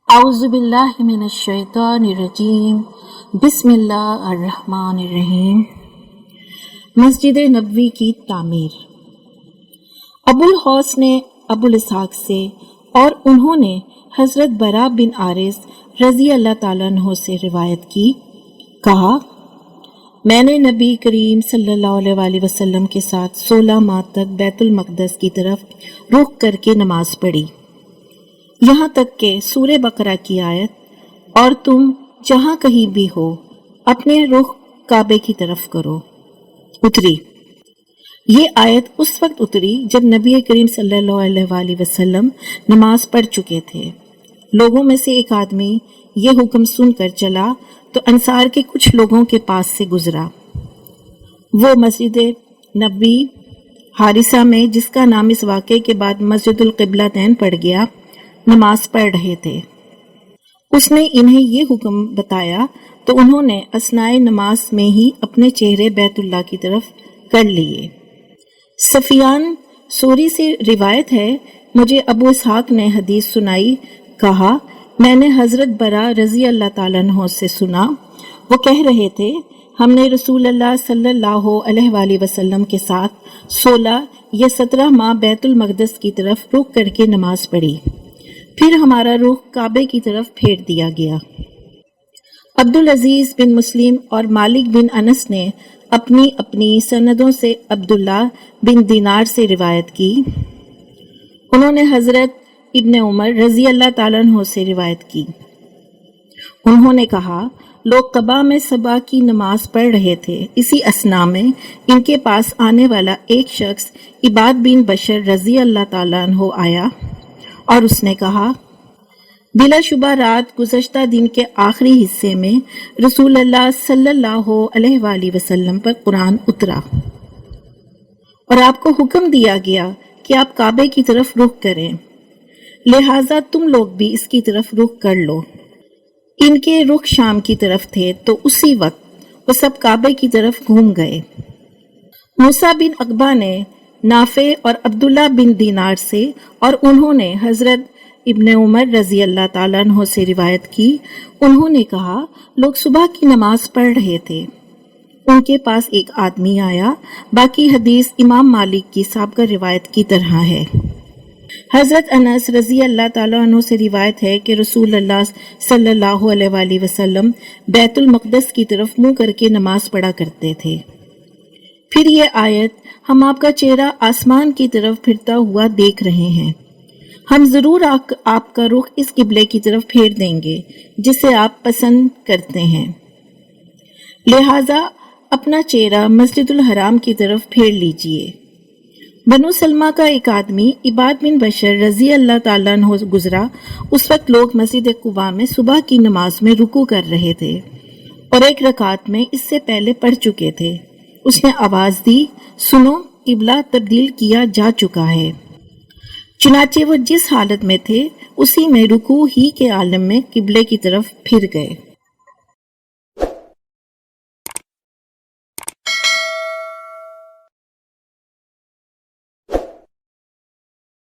اعوذ باللہ من الشیطان الرجیم بسم اللہ الرحمن الرحیم۔ مسجد نبوی کی تعمیر۔ ابو الحوث نے ابو الاسحاق سے اور انہوں نے حضرت برا بن عارض رضی اللہ تعالیٰ عنہ سے روایت کی، کہا میں نے نبی کریم صلی اللہ علیہ وآلہ وسلم کے ساتھ 16 ماہ تک بیت المقدس کی طرف رخ کر کے نماز پڑھی، یہاں تک کہ سورہ بقرہ کی آیت اور تم جہاں کہیں بھی ہو اپنے رخ کعبے کی طرف کرو اتری۔ یہ آیت اس وقت اتری جب نبی کریم صلی اللہ علیہ وآلہ وسلم نماز پڑھ چکے تھے۔ لوگوں میں سے ایک آدمی یہ حکم سن کر چلا تو انصار کے کچھ لوگوں کے پاس سے گزرا۔ وہ مسجد نبوی حارثہ میں، جس کا نام اس واقعے کے بعد مسجد القبلتین پڑ گیا، نماز پڑھ رہے تھے۔ اس نے انہیں یہ حکم بتایا تو انہوں نے اثناء نماز میں ہی اپنے چہرے بیت اللہ کی طرف کر لیے۔ سفیان ثوری سے روایت ہے، مجھے ابو اسحاق نے حدیث سنائی، کہا میں نے حضرت برا رضی اللہ تعالیٰ عنہ سے سنا، وہ کہہ رہے تھے ہم نے رسول اللہ صلی اللہ علیہ وآلہ وسلم کے ساتھ 16 یا 17 ماہ بیت المقدس کی طرف رخ کر کے نماز پڑھی، پھر ہمارا رخ کعبے کی طرف پھیر دیا گیا۔ عبدالعزیز بن مسلم اور مالک بن انس نے اپنی اپنی سندوں سے عبداللہ بن دینار سے روایت کی، انہوں نے حضرت ابن عمر رضی اللہ تعالیٰ عنہ سے روایت کی، انہوں نے کہا لوگ قباء میں صبح کی نماز پڑھ رہے تھے، اسی اثناء میں ان کے پاس آنے والا ایک شخص عباد بن بشر رضی اللہ تعالیٰ عنہ آیا اور اس نے کہا بلا شبہ رات گزشتہ دن کے آخری حصے میں رسول اللہ صلی اللہ علیہ وآلہ وسلم پر قرآن اترا اور آپ کو حکم دیا گیا کہ آپ کعبے کی طرف رخ کریں، لہٰذا تم لوگ بھی اس کی طرف رخ کر لو۔ ان کے رخ شام کی طرف تھے تو اسی وقت وہ سب کعبے کی طرف گھوم گئے۔ موسیٰ بن عقبہ نے نافع اور عبداللہ بن دینار سے اور انہوں نے حضرت ابن عمر رضی اللہ تعالیٰ عنہ سے روایت کی، انہوں نے کہا لوگ صبح کی نماز پڑھ رہے تھے، ان کے پاس ایک آدمی آیا۔ باقی حدیث امام مالک کی سابقہ روایت کی طرح ہے۔ حضرت انس رضی اللہ تعالیٰ عنہ سے روایت ہے کہ رسول اللہ صلی اللہ علیہ وآلہ وسلم بیت المقدس کی طرف منہ کر کے نماز پڑھا کرتے تھے۔ پھر یہ آیت ہم آپ کا چہرہ آسمان کی طرف پھرتا ہوا دیکھ رہے ہیں، ہم ضرور آپ کا رخ اس قبلے کی طرف پھیر دیں گے جسے آپ پسند کرتے ہیں، لہٰذا اپنا چہرہ مسجد الحرام کی طرف پھیر لیجئے۔ بنو سلمہ کا ایک آدمی عباد بن بشر رضی اللہ تعالیٰ عنہ گزرا، اس وقت لوگ مسجد قباء میں صبح کی نماز میں رکوع کر رہے تھے اور ایک رکعت میں اس سے پہلے پڑھ چکے تھے۔ اس نے آواز دی سنو، قبلہ تبدیل کیا جا چکا ہے۔ چنانچہ وہ جس حالت میں تھے اسی میں رکوع ہی کے عالم میں قبلے کی طرف پھر گئے۔